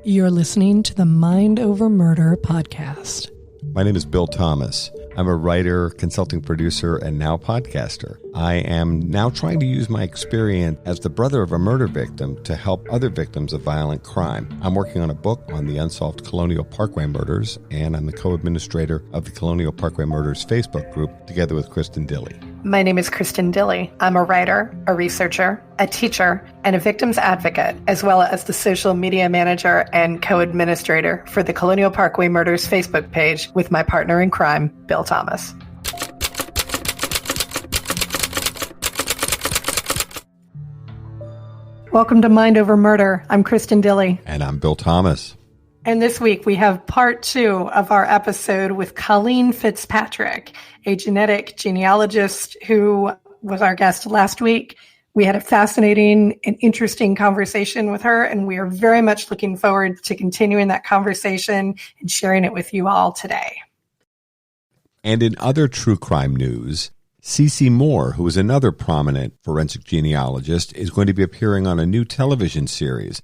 You're listening to the Mind Over Murder podcast. My name is Bill Thomas. I'm a writer, consulting producer, and now podcaster. I am now trying to use my experience as the brother of a murder victim to help other victims of violent crime. I'm working on a book on the unsolved Colonial Parkway murders, and I'm the co-administrator of the Colonial Parkway Murders Facebook group, together with Kristin Dilley. My name is Kristin Dilley. I'm a writer, a researcher, a teacher, and a victims advocate, as well as the social media manager and co-administrator for the Colonial Parkway Murders Facebook page with my partner in crime, Bill Thomas. Welcome to Mind Over Murder. I'm Kristin Dilley. And I'm Bill Thomas. And this week we have part 2 of our episode with Colleen Fitzpatrick, a genealogist who was our guest last week. We had a fascinating and interesting conversation with her, and we are very much looking forward to continuing that conversation and sharing it with you all today. And in other true crime news, C.C. Moore, who is another prominent forensic genealogist, is going to be appearing on a new television series.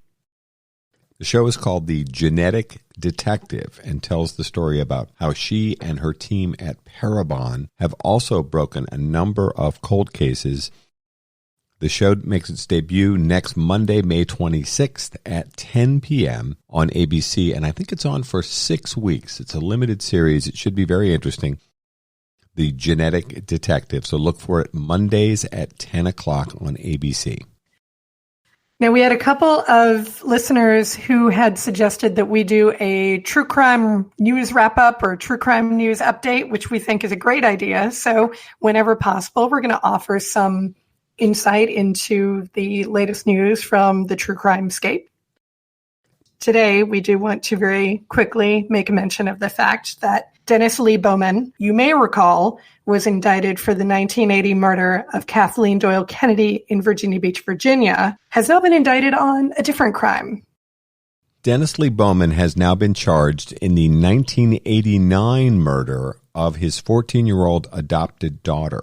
The show is called The Genetic Detective and tells the story about how she and her team at Parabon have also broken a number of cold cases. The show makes its debut next Monday, May 26th at 10 p.m. on ABC, and I think it's on for 6 weeks. It's a limited series. It should be very interesting. The Genetic Detective. So look for it Mondays at 10 o'clock on ABC. Now, we had a couple of listeners who had suggested that we do a true crime news wrap-up or true crime news update, which we think is a great idea. So whenever possible, we're going to offer some insight into the latest news from the true crime scape. Today, we do want to very quickly make a mention of the fact that Dennis Lee Bowman, you may recall, was indicted for the 1980 murder of Kathleen Doyle Kennedy in Virginia Beach, Virginia, has now been indicted on a different crime. Dennis Lee Bowman has now been charged in the 1989 murder of his 14-year-old adopted daughter.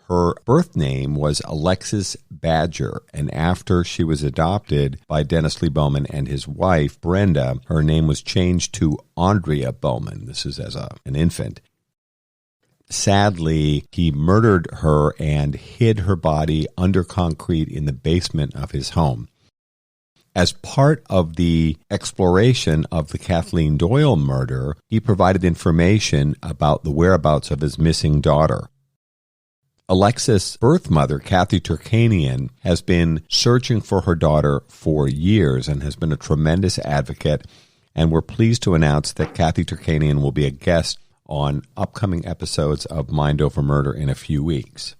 Her birth name was Alexis Badger, and after she was adopted by Dennis Lee Bowman and his wife, Brenda, her name was changed to Andrea Bowman. This is as an infant. Sadly, he murdered her and hid her body under concrete in the basement of his home. As part of the exploration of the Kathleen Doyle murder, he provided information about the whereabouts of his missing daughter. Alexis' birth mother, Kathy Turkanian, has been searching for her daughter for years and has been a tremendous advocate, and we're pleased to announce that Kathy Turkanian will be a guest on upcoming episodes of Mind Over Murder in a few weeks.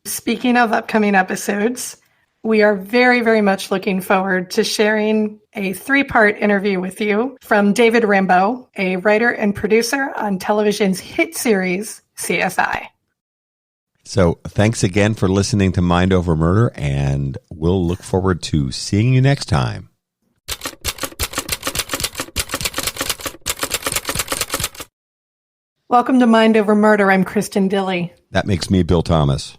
Speaking of upcoming episodes, we are very, very much looking forward to sharing a 3-part interview with you from David Rambo, a writer and producer on television's hit series, CSI. So thanks again for listening to Mind Over Murder, and we'll look forward to seeing you next time. Welcome to Mind Over Murder. I'm Kristin Dilley. That makes me Bill Thomas.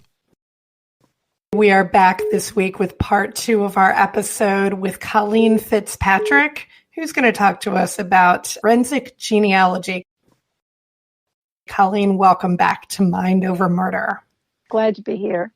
We are back this week with part 2 of our episode with Colleen Fitzpatrick, who's going to talk to us about forensic genealogy. Colleen, welcome back to Mind Over Murder. Glad to be here.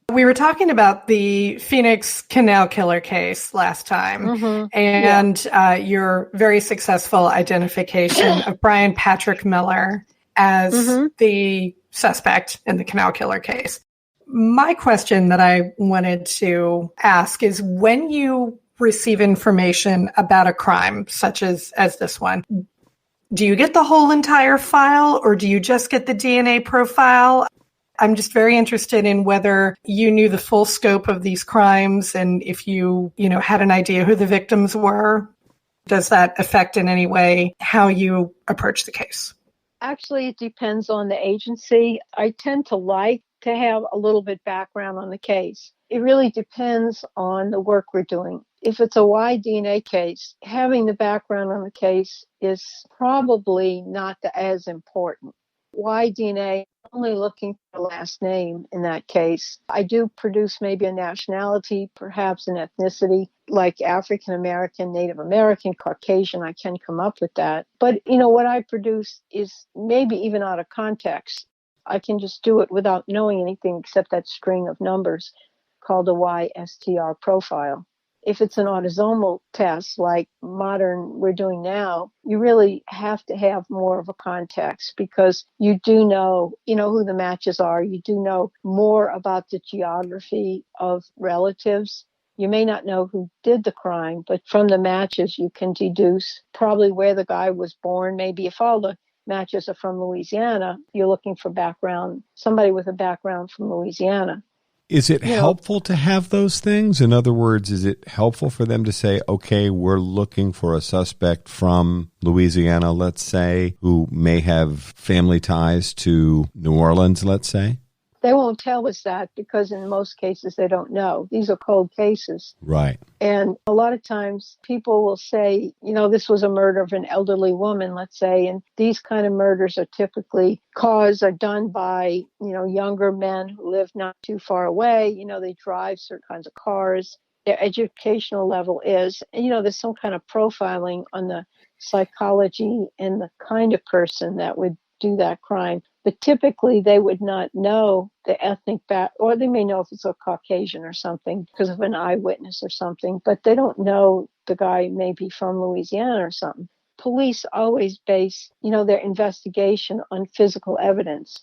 We were talking about the Phoenix Canal Killer case last time, and your very successful identification of Brian Patrick Miller as the suspect in the Canal Killer case. My question that I wanted to ask is, when you receive information about a crime, such as this one, do you get the whole entire file, or do you just get the DNA profile? I'm just very interested in whether you knew the full scope of these crimes, and if you had an idea who the victims were. Does that affect in any way how you approach the case? Actually, it depends on the agency. I tend to like to have a little bit background on the case. It really depends on the work we're doing. If it's a Y-DNA case, having the background on the case is probably not as important. Y-DNA only looking for the last name in that case. I do produce maybe a nationality, perhaps an ethnicity, like African American, Native American, Caucasian. I can come up with that. But, what I produce is maybe even out of context. I can just do it without knowing anything except that string of numbers called a YSTR profile. If it's an autosomal test like modern we're doing now, you really have to have more of a context because you do know, who the matches are. You do know more about the geography of relatives. You may not know who did the crime, but from the matches, you can deduce probably where the guy was born. Maybe if all the matches are from Louisiana, you're looking for somebody with a background from Louisiana. Is it helpful to have those things? In other words, is it helpful for them to say, okay, we're looking for a suspect from Louisiana, let's say, who may have family ties to New Orleans, let's say? They won't tell us that because in most cases they don't know. These are cold cases. Right. And a lot of times people will say, this was a murder of an elderly woman, let's say, and these kind of murders are typically done by, younger men who live not too far away. They drive certain kinds of cars. Their educational level is, there's some kind of profiling on the psychology and the kind of person that would do that crime. But typically they would not know the ethnic or they may know if it's a Caucasian or something because of an eyewitness or something, but they don't know the guy may be from Louisiana or something. Police always base, their investigation on physical evidence.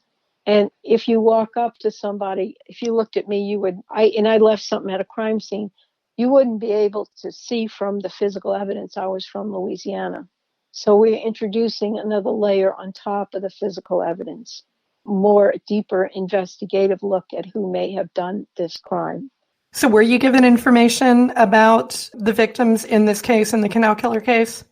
And if you walk up to somebody, if you looked at me, I left something at a crime scene, you wouldn't be able to see from the physical evidence I was from Louisiana. So we're introducing another layer on top of the physical evidence, more deeper investigative look at who may have done this crime. So were you given information about the victims in this case, in the Canal Killer case?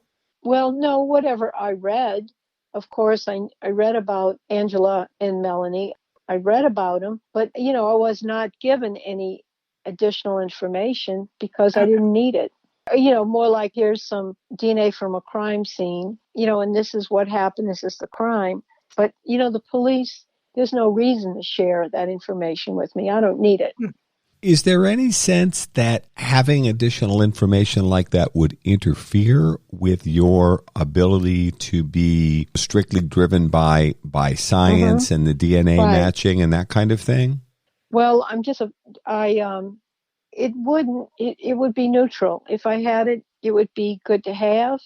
Well, no, whatever I read. Of course, I read about Angela and Melanie. I read about them, but, I was not given any additional information because I didn't need it. More like here's some DNA from a crime scene, and this is what happened. This is the crime. But, the police, there's no reason to share that information with me. I don't need it. Is there any sense that having additional information like that would interfere with your ability to be strictly driven by science and the DNA matching and that kind of thing? Well, it would be neutral. If I had it, it would be good to have.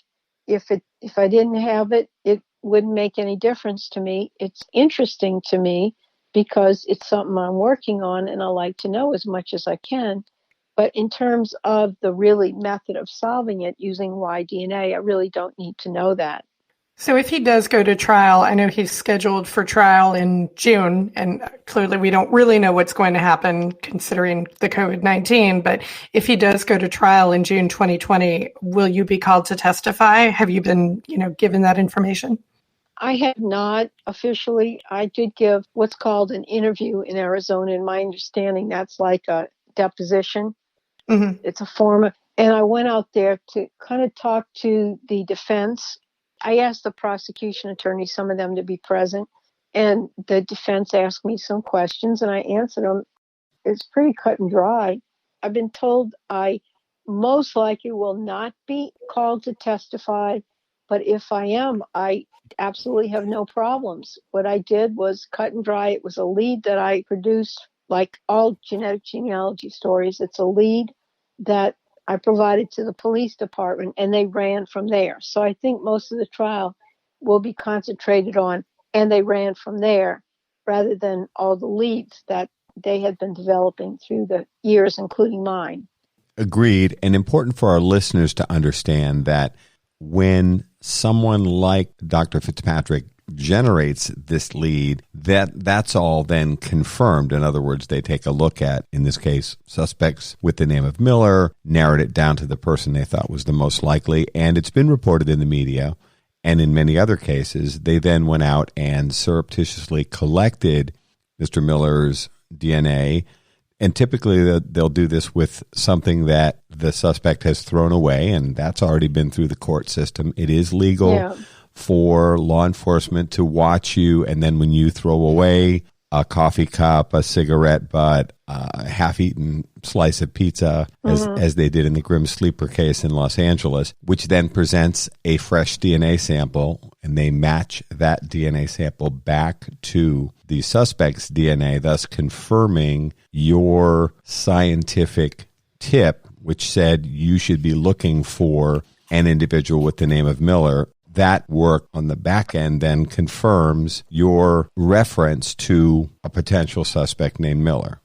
If I didn't have it, it wouldn't make any difference to me. It's interesting to me because it's something I'm working on and I like to know as much as I can. But in terms of the really method of solving it using Y-DNA, I really don't need to know that. So if he does go to trial, I know he's scheduled for trial in June, and clearly we don't really know what's going to happen considering the COVID-19, but if he does go to trial in June 2020, will you be called to testify? Have you been, given that information? I have not officially. I did give what's called an interview in Arizona, and my understanding that's like a deposition. Mm-hmm. It's a form and I went out there to kind of talk to the defense. I asked the prosecution attorney, some of them to be present, and the defense asked me some questions and I answered them. It's pretty cut and dry. I've been told I most likely will not be called to testify, but if I am, I absolutely have no problems. What I did was cut and dry. It was a lead that I produced, like all genealogy stories. It's a lead that I provided to the police department and they ran from there. So I think most of the trial will be concentrated on, and they ran from there rather than all the leads that they had been developing through the years, including mine. Agreed. And important for our listeners to understand that when someone like Dr. Fitzpatrick generates this lead, that's all then confirmed. In other words, they take a look at, in this case, suspects with the name of Miller, narrowed it down to the person they thought was the most likely, and it's been reported in the media. And in many other cases, they then went out and surreptitiously collected Mr. Miller's DNA. And typically they'll do this with something that the suspect has thrown away, and that's already been through the court system. It is legal. Yeah. for law enforcement to watch you, and then when you throw away a coffee cup, a cigarette butt, a half-eaten slice of pizza, as they did in the Grim Sleeper case in Los Angeles, which then presents a fresh DNA sample, and they match that DNA sample back to the suspect's DNA, thus confirming your scientific tip, which said you should be looking for an individual with the name of Miller. That work on the back end then confirms your reference to a potential suspect named Miller.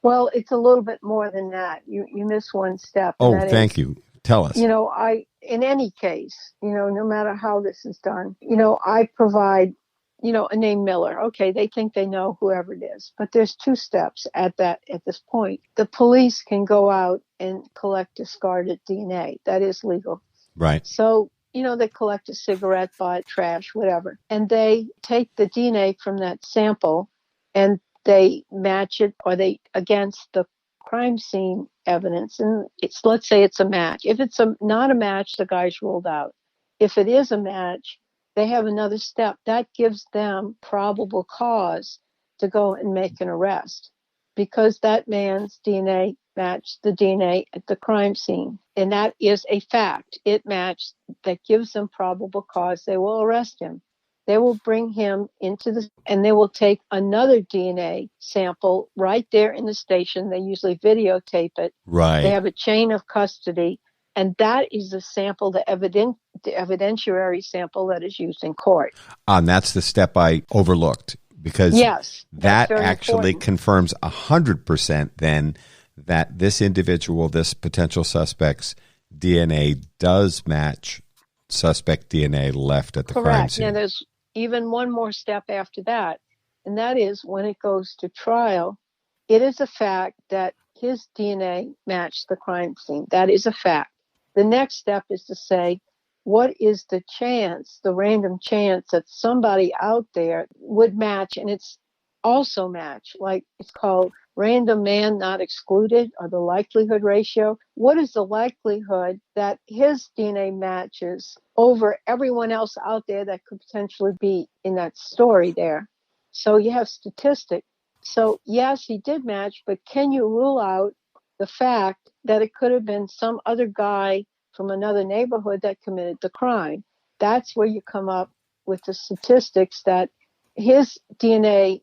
Well, it's a little bit more than that. You miss one step. Oh, thank you. Tell us. In any case, no matter how this is done, I provide, a name Miller. Okay, they think they know whoever it is, but there's two steps at this point. The police can go out and collect discarded DNA. That is legal. Right. So, they collect a cigarette butt, trash, whatever, and they take the DNA from that sample and they match it against the crime scene evidence. And let's say it's a match. If it's not a match, the guy's ruled out. If it is a match, they have another step. That gives them probable cause to go and make an arrest because that man's DNA matched the DNA at the crime scene. And that is a fact. It matched. That gives them probable cause. They will arrest him. They will bring him and they will take another DNA sample right there in the station. They usually videotape it. Right. They have a chain of custody. And that is the sample, the evidentiary sample that is used in court. And that's the step I overlooked because that actually important. Confirms 100% then that this individual, this potential suspect's DNA does match suspect DNA left at the crime scene. Now, there's even one more step after that, and that is when it goes to trial, it is a fact that his DNA matched the crime scene. That is a fact. The next step is to say, what is the chance, the random chance that somebody out there would match, and it's also match, like it's called random man not excluded, or the likelihood ratio. What is the likelihood that his DNA matches over everyone else out there that could potentially be in that story there? So you have statistics. So yes, he did match, but can you rule out the fact that it could have been some other guy from another neighborhood that committed the crime? That's where you come up with the statistics that his DNA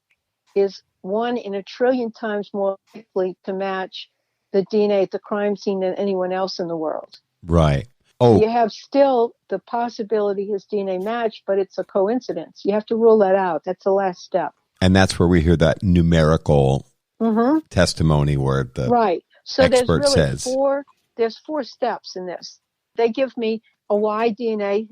is 1 in a trillion times more likely to match the DNA at the crime scene than anyone else in the world. Right. Oh, you have still the possibility his DNA matched, but it's a coincidence. You have to rule that out. That's the last step. And that's where we hear that numerical testimony where the expert says. There's 4 steps in this. They give me a Y DNA,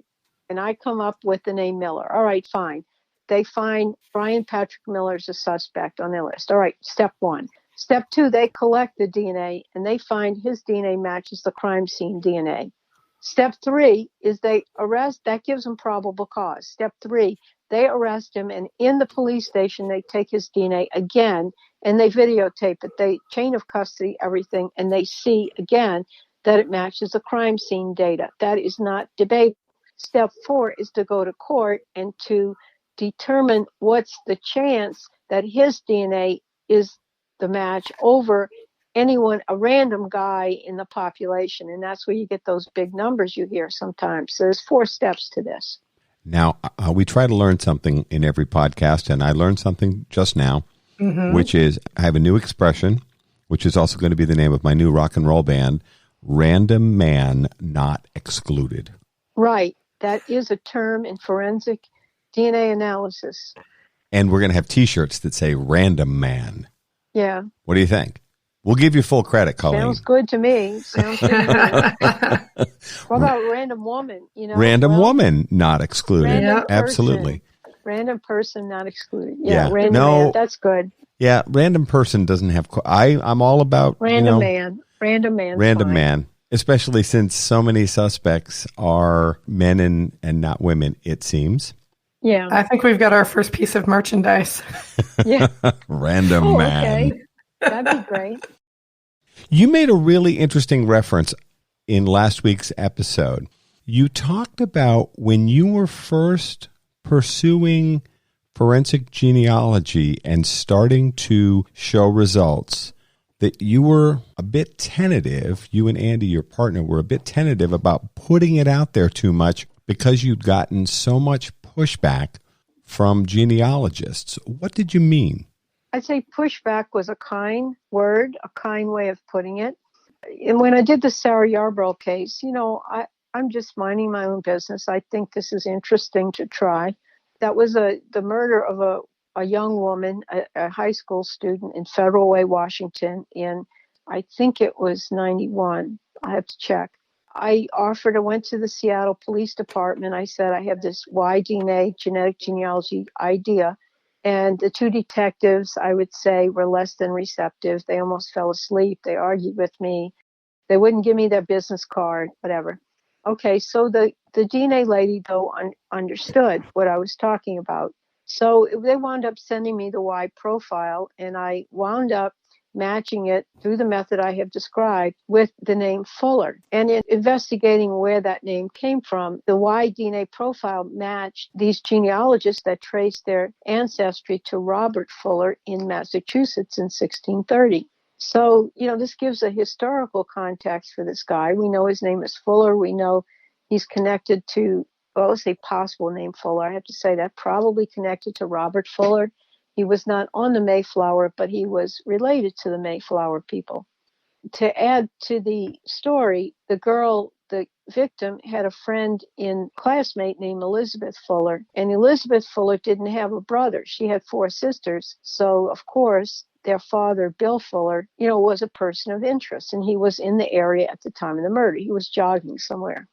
and I come up with the name Miller. All right, fine. They find Brian Patrick Miller as a suspect on their list. All right, step 1. Step 2, they collect the DNA, and they find his DNA matches the crime scene DNA. Step 3 is they arrest. That gives them probable cause. Step 3, they arrest him, and in the police station, they take his DNA again, and they videotape it. They chain of custody everything, and they see again that it matches the crime scene data. That is not debatable. Step 4 is to go to court and to determine what's the chance that his DNA is the match over anyone, a random guy in the population. And that's where you get those big numbers you hear sometimes. So there's 4 steps to this. Now, we try to learn something in every podcast, and I learned something just now, which is I have a new expression, which is also going to be the name of my new rock and roll band, random man not excluded. Right. That is a term in forensic DNA analysis. And we're going to have T-shirts that say random man. Yeah. What do you think? We'll give you full credit, Colleen. Sounds good to me. Sounds good to me. What about random woman? Random woman not excluded. Absolutely. Random person not excluded. Yeah. Random man. That's good. Yeah. Random person doesn't have. I'm all about random man. Random man. Random man. Especially since so many suspects are men and not women, it seems. Yeah. I think we've got our first piece of merchandise. Yeah. Random man. Okay. That'd be great. You made a really interesting reference in last week's episode. You talked about when you were first pursuing forensic genealogy and starting to show results that you were a bit tentative, you and Andy, your partner, were a bit tentative about putting it out there too much because you'd gotten so much pushback from genealogists. What did you mean? I'd say pushback was a kind word, a kind way of putting it. And when I did the Sarah Yarborough case, I'm just minding my own business. I think this is interesting to try. That was the murder of a young woman, a high school student in Federal Way, Washington, in, I think it was 91. I have to check. I went to the Seattle Police Department. I said, I have this Y-DNA genetic genealogy idea. And the two detectives, I would say, were less than receptive. They almost fell asleep. They argued with me. They wouldn't give me their business card, whatever. Okay, so the DNA lady, though, understood what I was talking about. So they wound up sending me the Y profile, and I wound up matching it through the method I have described with the name Fuller. And in investigating where that name came from, the Y DNA profile matched these genealogists that traced their ancestry to Robert Fuller in Massachusetts in 1630. So, this gives a historical context for this guy. We know his name is Fuller. We know he's connected to, let's say possible name Fuller. I have to say that probably connected to Robert Fuller. He was not on the Mayflower, but he was related to the Mayflower people. To add to the story, the victim had a classmate named Elizabeth Fuller, and Elizabeth Fuller didn't have a brother. She had 4 sisters. So, of course, their father, Bill Fuller, was a person of interest, and he was in the area at the time of the murder. He was jogging somewhere.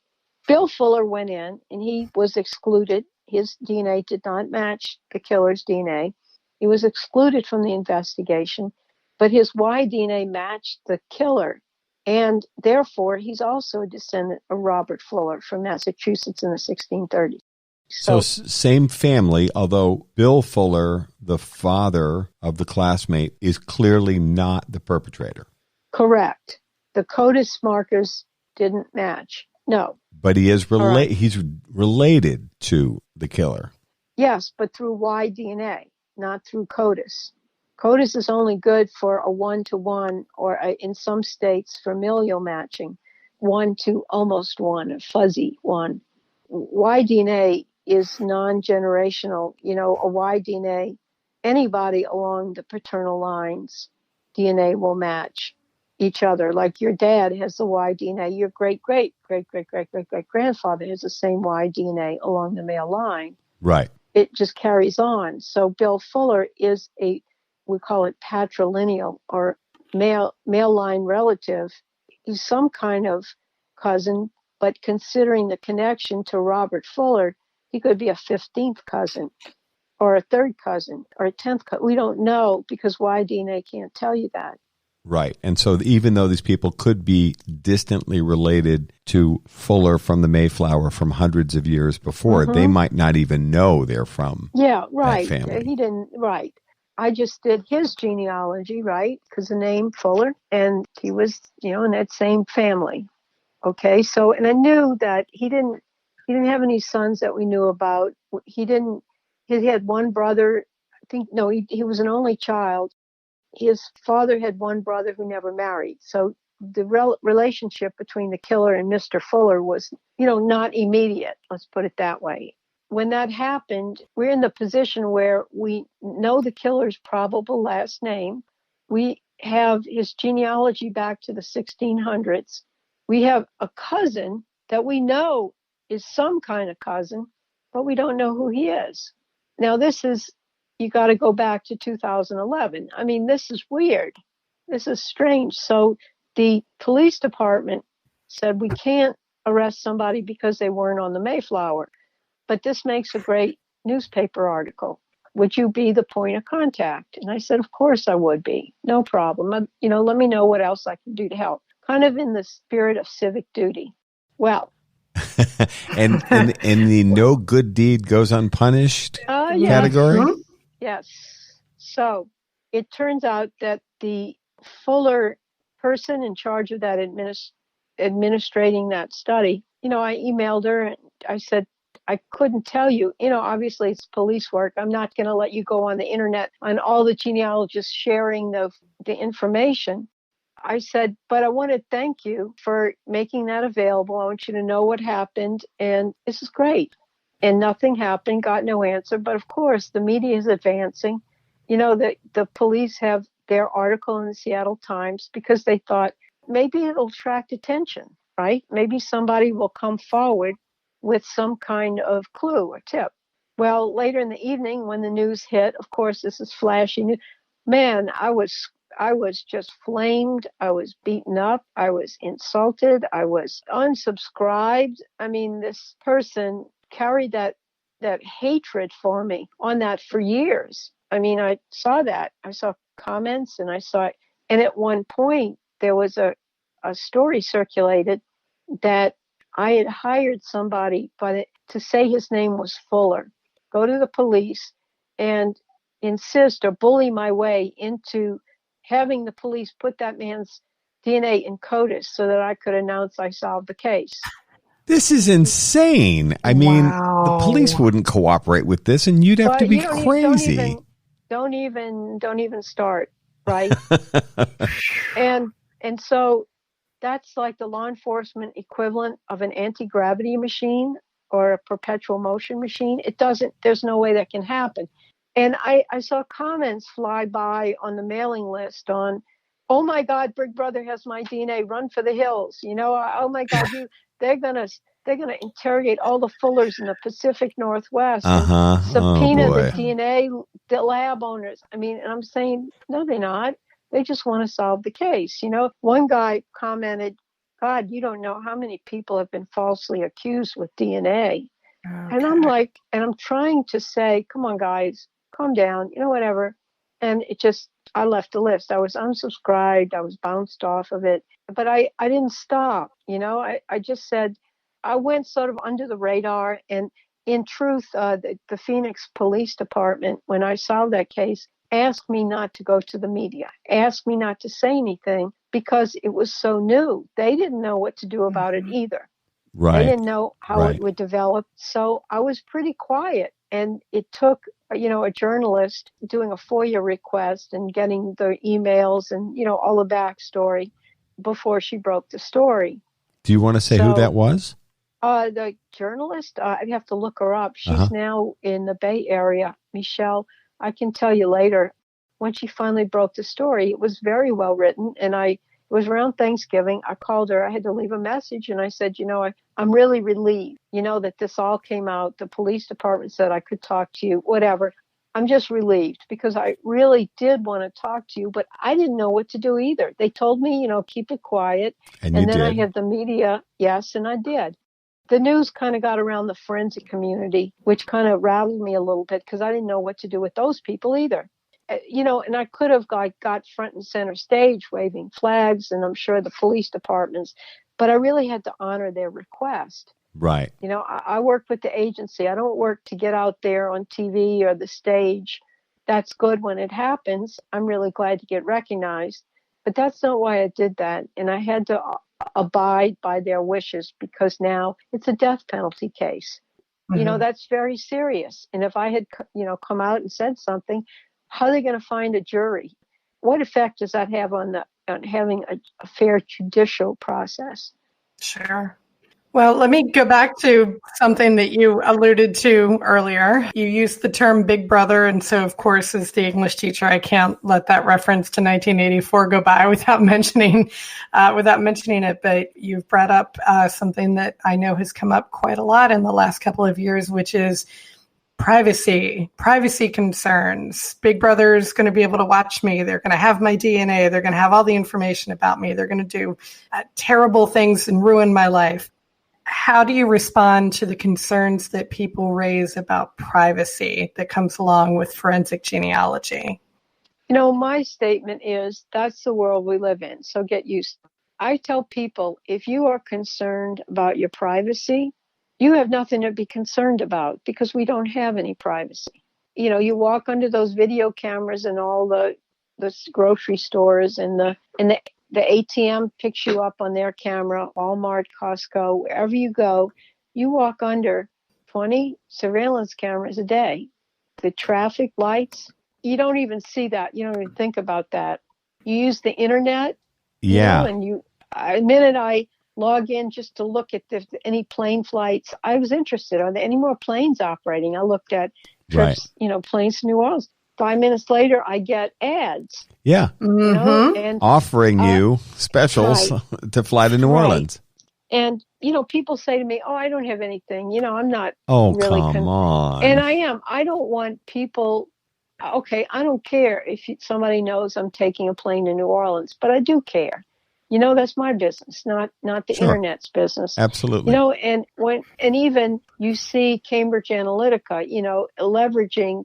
Bill Fuller went in, and he was excluded. His DNA did not match the killer's DNA. He was excluded from the investigation, but his Y DNA matched the killer, and therefore he's also a descendant of Robert Fuller from Massachusetts in the 1630s. So same family, although Bill Fuller, the father of the classmate, is clearly not the perpetrator. Correct. The CODIS markers didn't match. No. But he is he's related to the killer. Yes, but through Y DNA, not through CODIS. CODIS is only good for a 1-to-1 or in some states familial matching, 1 to almost 1, a fuzzy 1. Y DNA is non-generational. A Y DNA, anybody along the paternal lines, DNA will match each other. Like your dad has the Y DNA, your great-great-great-great-great-great-grandfather has the same Y DNA along the male line. Right. It just carries on. So Bill Fuller is we call it patrilineal or male line relative. He's some kind of cousin, but considering the connection to Robert Fuller, he could be a 15th cousin or a 3rd cousin or a 10th cousin. We don't know because Y DNA can't tell you that. Right. And so even though these people could be distantly related to Fuller from the Mayflower from hundreds of years before, they might not even know they're from that family. He didn't, right. I just did his genealogy, right, because the name Fuller, and he was, in that same family. Okay, so, and I knew that he didn't have any sons that we knew about. He had one brother, he was an only child. His father had one brother who never married. So the relationship between the killer and Mr. Fuller was, not immediate. Let's put it that way. When that happened, we're in the position where we know the killer's probable last name. We have his genealogy back to the 1600s. We have a cousin that we know is some kind of cousin, but we don't know who he is. Now, you got to go back to 2011. I mean, this is weird. This is strange. So the police department said we can't arrest somebody because they weren't on the Mayflower. But this makes a great newspaper article. Would you be the point of contact? And I said, of course I would be. No problem. Let me know what else I can do to help. Kind of in the spirit of civic duty. Well. and the no good deed goes unpunished category? Yes. Yes. So it turns out that the Fuller person in charge of that administrating that study, I emailed her and I said, I couldn't tell you, obviously it's police work. I'm not going to let you go on the internet on all the genealogists sharing the information. I said, but I want to thank you for making that available. I want you to know what happened. And this is great. And nothing happened, got no answer. But of course, the media is advancing. The police have their article in the Seattle Times because they thought maybe it'll attract attention, right? Maybe somebody will come forward with some kind of clue or tip. Well, later in the evening when the news hit, of course, this is flashy news. Man, I was just flamed. I was beaten up. I was insulted. I was unsubscribed. I mean, this person carried that hatred for me on that for years. I mean, I saw that. I saw comments and I saw it. And at one point, there was a story circulated that I had hired somebody to say his name was Fuller, go to the police and insist or bully my way into having the police put that man's DNA in CODIS so that I could announce I solved the case. This is insane. I mean, the police wouldn't cooperate with this, and you'd have to be crazy. Don't even start, right? and so that's like the law enforcement equivalent of an anti-gravity machine or a perpetual motion machine. There's no way that can happen. And I saw comments fly by on the mailing list on, oh my God, Big Brother has my DNA, run for the hills. Oh my God, they're gonna interrogate all the Fullers in the Pacific Northwest and subpoena the DNA, the lab owners. I mean, and I'm saying, no, they're not. They just want to solve the case. One guy commented, God, you don't know how many people have been falsely accused with DNA. Okay. And I'm like, and I'm trying to say, come on, guys, calm down, whatever. And I left the list. I was unsubscribed. I was bounced off of it. But I didn't stop. I just said, I went sort of under the radar. And in truth, the Phoenix Police Department, when I solved that case, asked me not to go to the media, asked me not to say anything because it was so new. They didn't know what to do about it either. Right. They didn't know how it would develop. So I was pretty quiet. And it took, a journalist doing a FOIA request and getting the emails and, all the backstory before she broke the story. Do you want to say who that was? The journalist, I'd have to look her up. She's now in the Bay Area. Michelle, I can tell you later. When she finally broke the story, it was very well written. And it was around Thanksgiving. I called her. I had to leave a message. And I said, I'm really relieved, that this all came out. The police department said I could talk to you, whatever. I'm just relieved because I really did want to talk to you, but I didn't know what to do either. They told me, keep it quiet. And then I had the media. Yes, and I did. The news kind of got around the forensic community, which kind of rattled me a little bit because I didn't know what to do with those people either. And I could have got front and center stage waving flags, and I'm sure the police departments, but I really had to honor their request. Right. I work with the agency. I don't work to get out there on TV or the stage. That's good when it happens. I'm really glad to get recognized, but that's not why I did that. And I had to abide by their wishes because now it's a death penalty case. Mm-hmm. That's very serious. And if I had, come out and said something, how are they going to find a jury? What effect does that have on having a fair judicial process? Sure. Well, let me go back to something that you alluded to earlier. You used the term Big Brother, and so, of course, as the English teacher, I can't let that reference to 1984 go by without mentioning it. But you've brought up something that I know has come up quite a lot in the last couple of years, which is privacy concerns. Big Brother's going to be able to watch me. They're going to have my DNA. They're going to have all the information about me. They're going to do terrible things and ruin my life. How do you respond to the concerns that people raise about privacy that comes along with forensic genealogy? My statement is that's the world we live in. So get used. I tell people, if you are concerned about your privacy, you have nothing to be concerned about because we don't have any privacy. You walk under those video cameras in all the grocery stores and the The ATM picks you up on their camera, Walmart, Costco, wherever you go, you walk under 20 surveillance cameras a day. The traffic lights, you don't even see that. You don't even think about that. You use the internet. Yeah. And the minute I log in just to look at any plane flights, I was interested. Are there any more planes operating? I looked at trips, planes to New Orleans. 5 minutes later, I get ads. Yeah. And offering you specials to fly to New Orleans. And, people say to me, oh, I don't have anything. I'm not really come on. And I am. I don't want people. Okay, I don't care if somebody knows I'm taking a plane to New Orleans, but I do care. That's my business, not the internet's business. Absolutely. And even you see Cambridge Analytica, leveraging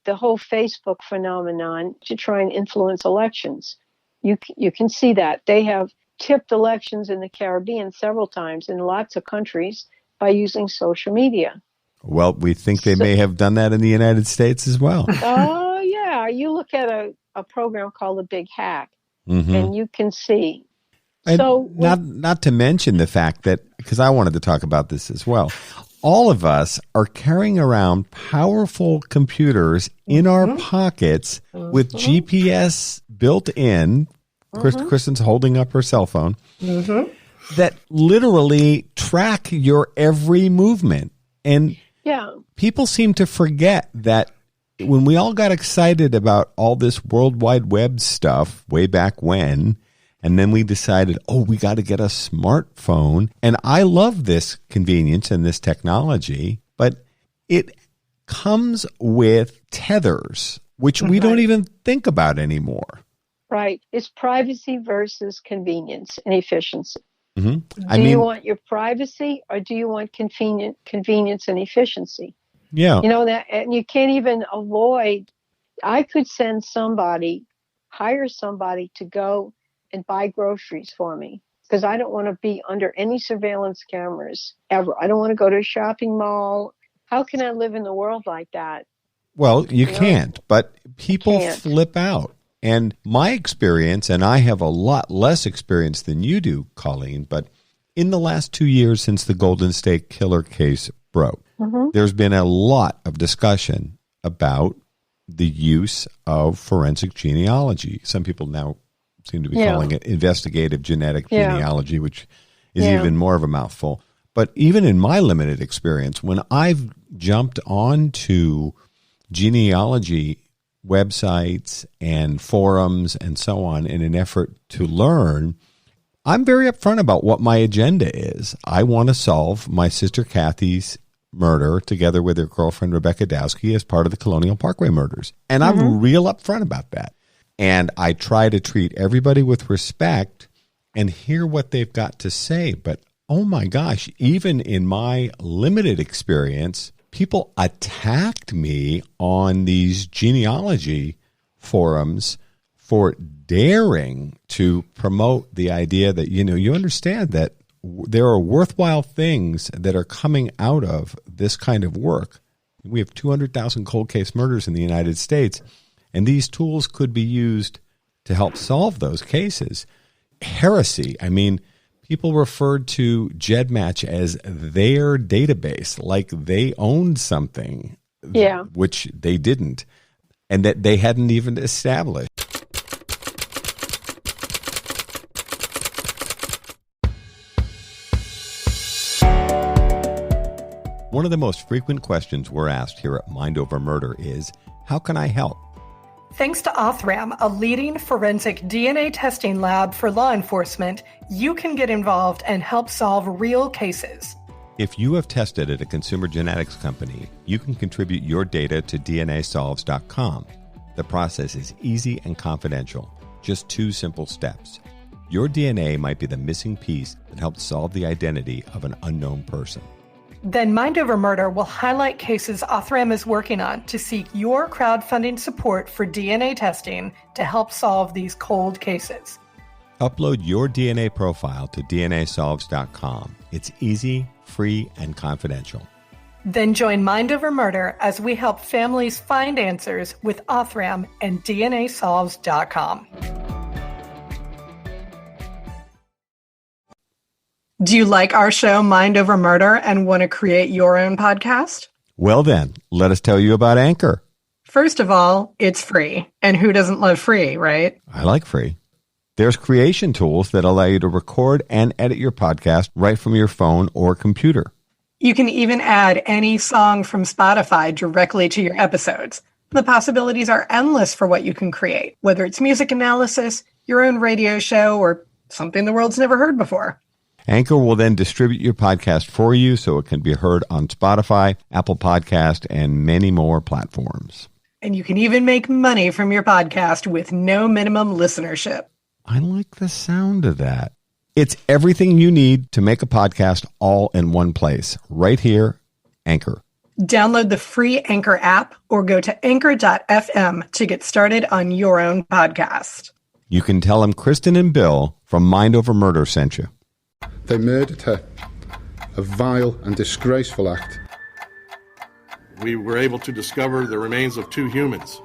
the whole Facebook phenomenon to try and influence elections. You can see that. They have tipped elections in the Caribbean several times in lots of countries by using social media. Well, we think they may have done that in the United States as well. Oh, yeah. You look at a program called The Big Hack, and you can see. And so not to mention the fact that, because I wanted to talk about this as well, all of us are carrying around powerful computers in our pockets with GPS built in. Kristin's holding up her cell phone that literally track your every movement. And people seem to forget that when we all got excited about all this World Wide Web stuff way back when, and then we decided, we got to get a smartphone. And I love this convenience and this technology, but it comes with tethers, which we don't even think about anymore. Right. It's privacy versus convenience and efficiency. Do you want your privacy or do you want convenience and efficiency? Yeah. That, and you can't even avoid. I could hire somebody to go and buy groceries for me because I don't want to be under any surveillance cameras ever. I don't want to go to a shopping mall. How can I live in the world like that? Well, you can't, but people flip out. And my experience, and I have a lot less experience than you do, Colleen, but in the last 2 years since the Golden State Killer case broke, there's been a lot of discussion about the use of forensic genealogy. Some people now seem to be calling it investigative genetic genealogy, which is even more of a mouthful. But even in my limited experience, when I've jumped onto genealogy websites and forums and so on in an effort to learn, I'm very upfront about what my agenda is. I want to solve my sister Kathy's murder together with her girlfriend Rebecca Dowski as part of the Colonial Parkway murders. And I'm real upfront about that. And I try to treat everybody with respect and hear what they've got to say. But oh my gosh, even in my limited experience, people attacked me on these genealogy forums for daring to promote the idea that, you understand that there are worthwhile things that are coming out of this kind of work. We have 200,000 cold case murders in the United States, and these tools could be used to help solve those cases. Heresy. I mean, people referred to GEDmatch as their database, like they owned something, which they didn't, and that they hadn't even established. One of the most frequent questions we're asked here at Mind Over Murder is, how can I help? Thanks to Othram, a leading forensic DNA testing lab for law enforcement, you can get involved and help solve real cases. If you have tested at a consumer genetics company, you can contribute your data to DNAsolves.com. The process is easy and confidential. Just 2 simple steps. Your DNA might be the missing piece that helps solve the identity of an unknown person. Then Mind Over Murder will highlight cases Othram is working on to seek your crowdfunding support for DNA testing to help solve these cold cases. Upload your DNA profile to DNAsolves.com. It's easy, free, and confidential. Then join Mind Over Murder as we help families find answers with Othram and DNAsolves.com. Do you like our show, Mind Over Murder, and want to create your own podcast? Well then, let us tell you about Anchor. First of all, it's free. And who doesn't love free, right? I like free. There's creation tools that allow you to record and edit your podcast right from your phone or computer. You can even add any song from Spotify directly to your episodes. The possibilities are endless for what you can create, whether it's music analysis, your own radio show, or something the world's never heard before. Anchor will then distribute your podcast for you so it can be heard on Spotify, Apple Podcast, and many more platforms. And you can even make money from your podcast with no minimum listenership. I like the sound of that. It's everything you need to make a podcast all in one place. Right here, Anchor. Download the free Anchor app or go to anchor.fm to get started on your own podcast. You can tell them Kristin and Bill from Mind Over Murder sent you. They murdered her. A vile and disgraceful act. We were able to discover the remains of 2 humans.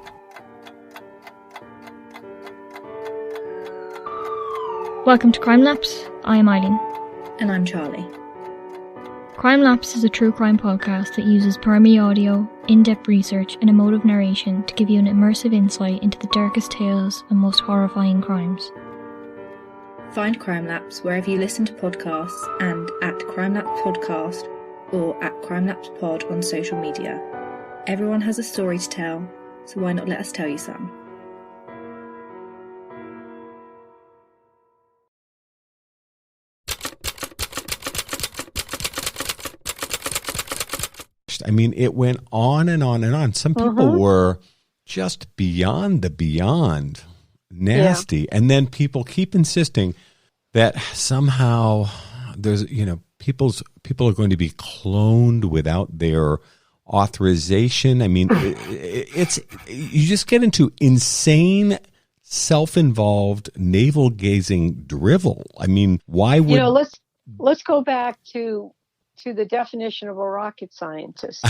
Welcome to Crime Lapse. I am Eileen. And I'm Charlie. Crime Lapse is a true crime podcast that uses primary audio, in-depth research, and emotive narration to give you an immersive insight into the darkest tales and most horrifying crimes. Find Crime Lapse wherever you listen to podcasts and at Crime Lapse Podcast or at Crime Lapse Pod on social media. Everyone has a story to tell, so why not let us tell you some? I mean, it went on and on and on. Some people were just beyond the beyond nasty. Yeah. And then people keep insisting that somehow there's, people are going to be cloned without their authorization. I mean, it's you just get into insane, self-involved, navel-gazing drivel. I mean, why would let's go back to the definition of a rocket scientist.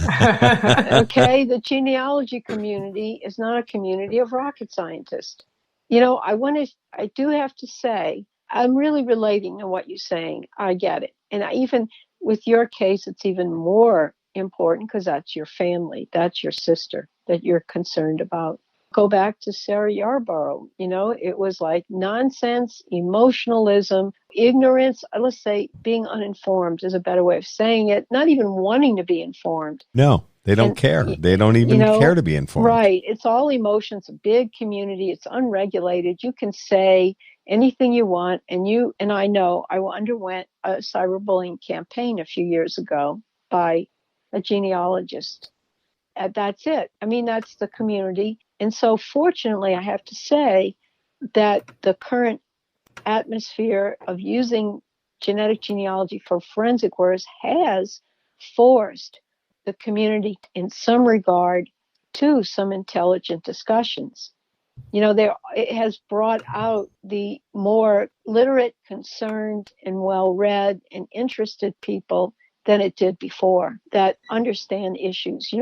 Okay, the genealogy community is not a community of rocket scientists. I do have to say, I'm really relating to what you're saying. I get it. And even with your case, it's even more important because that's your family. That's your sister that you're concerned about. Go back to Sarah Yarborough. It was like nonsense, emotionalism, ignorance. Let's say being uninformed is a better way of saying it. Not even wanting to be informed. No, they don't care. They don't even care to be informed. Right. It's all emotions, a big community. It's unregulated. You can say anything you want. And I know I underwent a cyberbullying campaign a few years ago by a genealogist. That's it. I mean, that's the community. And so fortunately, I have to say that the current atmosphere of using genetic genealogy for forensic work has forced the community in some regard to some intelligent discussions. It has brought out the more literate, concerned, and well-read and interested people than it did before that understand issues.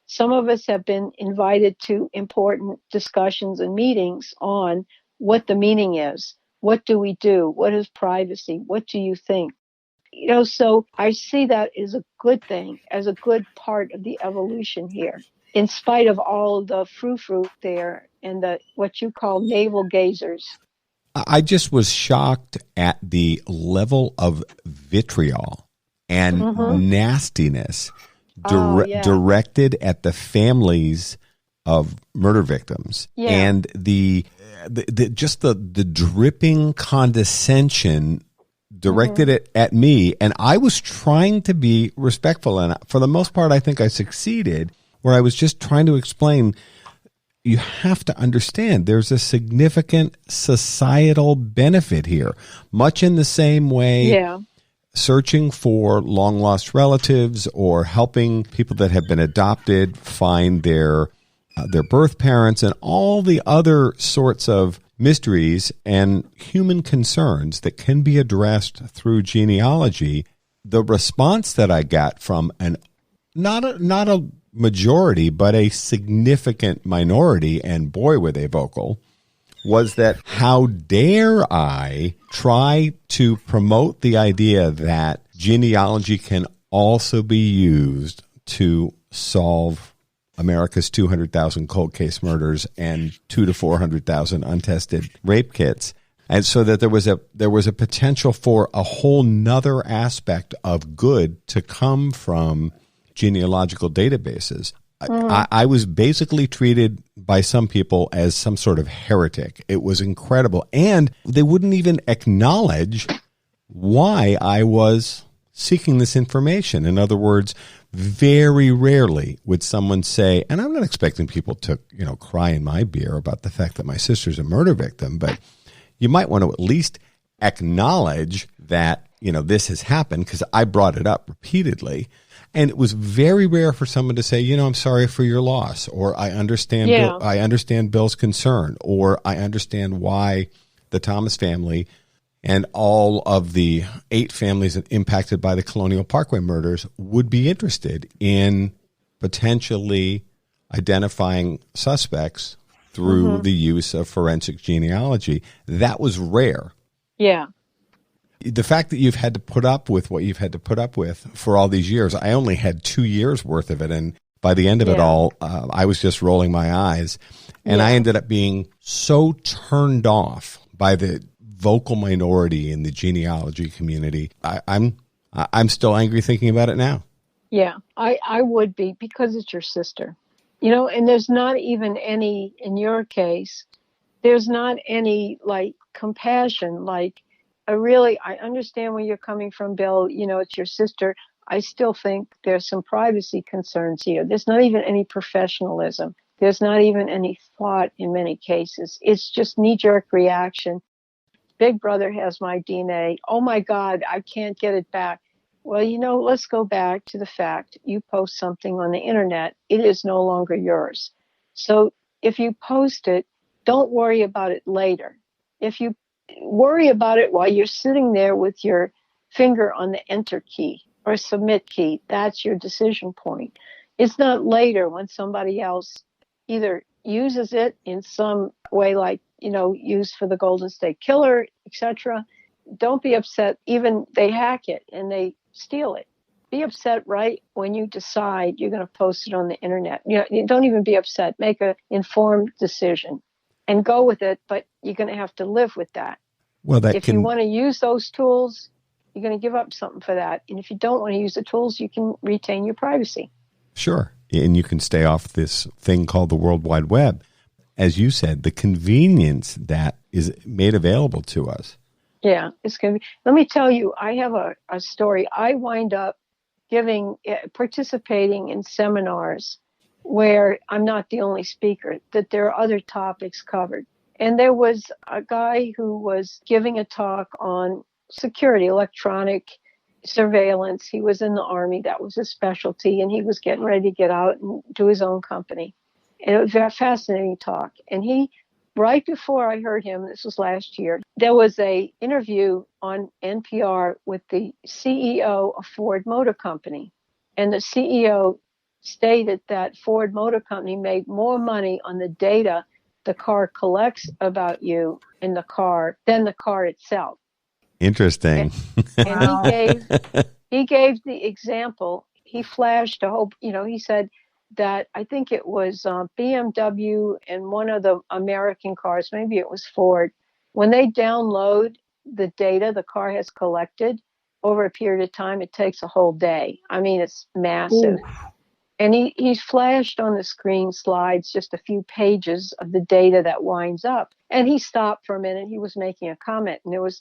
Some of us have been invited to important discussions and meetings on what the meaning is. What do we do? What is privacy? What do you think? So I see that as a good thing, as a good part of the evolution here, in spite of all of the frou-frou there and what you call navel gazers. I just was shocked at the level of vitriol and nastiness directed at the families of murder victims, and the dripping condescension directed it at me. And I was trying to be respectful, and for the most part, I think I succeeded. Where I was just trying to explain, you have to understand there's a significant societal benefit here, much in the same way. Yeah. Searching for long-lost relatives or helping people that have been adopted find their birth parents and all the other sorts of mysteries and human concerns that can be addressed through genealogy. The response that I got from not a majority, but a significant minority, and boy, were they vocal, was that how dare I try to promote the idea that genealogy can also be used to solve America's 200,000 cold case murders and 200,000 to 400,000 untested rape kits. And so that there was a potential for a whole nother aspect of good to come from genealogical databases. I was basically treated by some people as some sort of heretic. It was incredible. And they wouldn't even acknowledge why I was seeking this information. In other words, very rarely would someone say, and I'm not expecting people to, cry in my beer about the fact that my sister's a murder victim, but you might want to at least acknowledge that, this has happened, because I brought it up repeatedly. And it was very rare for someone to say, I'm sorry for your loss, or I understand I understand Bill's concern, or I understand why the Thomas family and all of the 8 families impacted by the Colonial Parkway murders would be interested in potentially identifying suspects through the use of forensic genealogy. That was rare. Yeah. The fact that you've had to put up with what you've had to put up with for all these years, I only had 2 years worth of it. And by the end of it all, I was just rolling my eyes. And I ended up being so turned off by the vocal minority in the genealogy community. I'm still angry thinking about it now. Yeah, I would be, because it's your sister. And there's not even any, in your case, there's not any compassion, I understand where you're coming from, Bill. It's your sister. I still think there's some privacy concerns here. There's not even any professionalism. There's not even any thought in many cases. It's just knee-jerk reaction. Big brother has my DNA. Oh my God, I can't get it back. Well, let's go back to the fact you post something on the internet. It is no longer yours. So if you post it, don't worry about it later. If you worry about it while you're sitting there with your finger on the enter key or submit key, that's your decision point. It's not later when somebody else either uses it in some way, used for the Golden State Killer, etc. Don't be upset. Even they hack it and they steal it. Be upset right when you decide you're going to post it on the internet. Don't even be upset. Make an informed decision and go with it, but you're going to have to live with that. Well, if you want to use those tools, you're going to give up something for that. And if you don't want to use the tools, you can retain your privacy. Sure. And you can stay off this thing called the World Wide Web. As you said, the convenience that is made available to us. Yeah, it's going to be. Let me tell you, I have a story. I wind up participating in seminars where I'm not the only speaker, that there are other topics covered. And there was a guy who was giving a talk on security, electronic surveillance. He was in the Army. That was his specialty. And he was getting ready to get out and do his own company. And it was a fascinating talk. And right before I heard him, this was last year, there was a interview on NPR with the CEO of Ford Motor Company. And the CEO stated that Ford Motor Company made more money on the data the car collects about you in the car than the car itself. Interesting. And he gave the example. He flashed a whole, he said that I think it was BMW and one of the American cars, maybe it was Ford, when they download the data the car has collected over a period of time, it takes a whole day. I mean, it's massive. Ooh. And he flashed on the screen slides just a few pages of the data that winds up. And he stopped for a minute. He was making a comment. And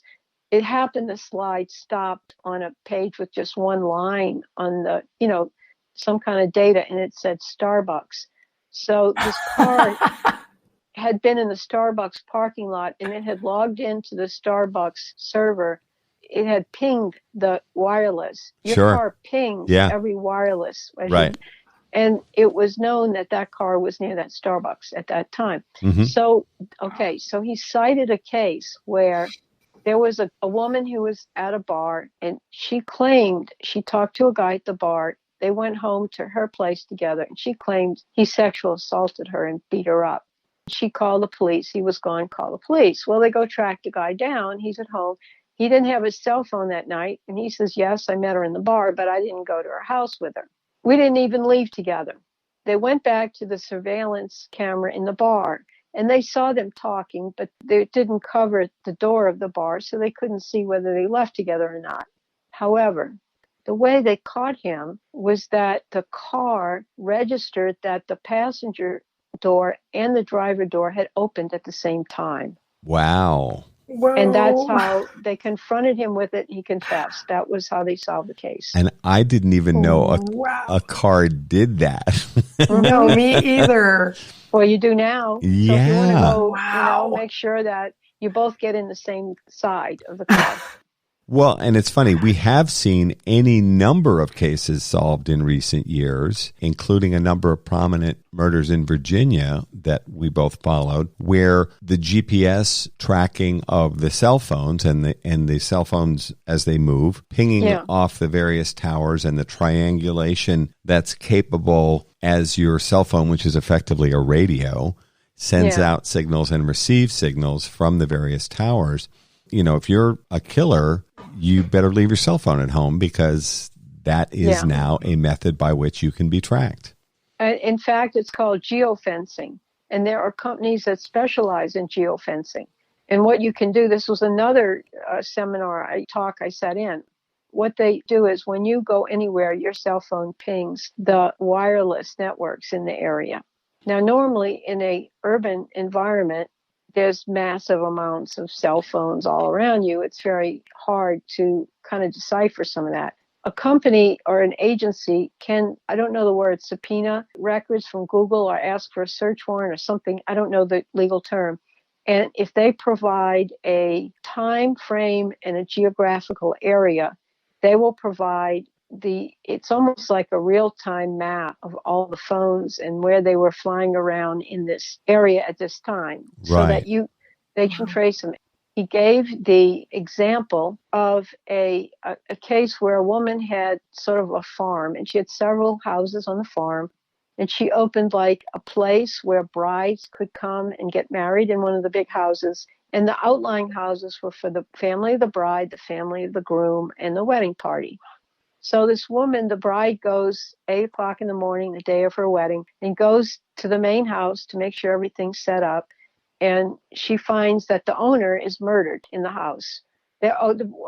it happened, the slide stopped on a page with just one line on the, some kind of data. And it said Starbucks. So this car had been in the Starbucks parking lot and it had logged into the Starbucks server. It had pinged the wireless. Your car pinged every wireless. Right. And it was known that car was near that Starbucks at that time. Mm-hmm. So he cited a case where there was a woman who was at a bar and she claimed she talked to a guy at the bar. They went home to her place together and she claimed he sexual assaulted her and beat her up. She called the police. He was gone, call the police. Well, they go track the guy down. He's at home. He didn't have his cell phone that night. And he says, yes, I met her in the bar, but I didn't go to her house with her. We didn't even leave together. They went back to the surveillance camera in the bar, and they saw them talking, but they didn't cover the door of the bar, so they couldn't see whether they left together or not. However, the way they caught him was that the car registered that the passenger door and the driver door had opened at the same time. Wow. Whoa. And that's how they confronted him with it. He confessed. That was how they solved the case. And I didn't even know a car did that. No, me either. Well, you do now. Yeah. So if you want to go, Wow. make sure that you both get in the same side of the car. Well, and it's funny, we have seen any number of cases solved in recent years, including a number of prominent murders in Virginia that we both followed, where the GPS tracking of the cell phones and the cell phones as they move, pinging off the various towers, and the triangulation that's capable as your cell phone, which is effectively a radio, sends out signals and receives signals from the various towers. You know, if you're a killer, you better leave your cell phone at home, because that is now a method by which you can be tracked. In fact, it's called geofencing. And there are companies that specialize in geofencing. And what you can do, this was another seminar I sat in. What they do is when you go anywhere, your cell phone pings the wireless networks in the area. Now, normally in a urban environment, there's massive amounts of cell phones all around you. It's very hard to kind of decipher some of that. A company or an agency can, I don't know the word, subpoena records from Google or ask for a search warrant or something. I don't know the legal term. And if they provide a time frame and a geographical area, they will provide it's almost like a real-time map of all the phones and where they were flying around in this area at this time, so that they can trace them. He gave the example of a case where a woman had sort of a farm, and she had several houses on the farm, and she opened like a place where brides could come and get married in one of the big houses, and the outlying houses were for the family of the bride, the family of the groom, and the wedding party. So this woman, the bride, goes 8 o'clock in the morning, the day of her wedding, and goes to the main house to make sure everything's set up. And she finds that the owner is murdered in the house. The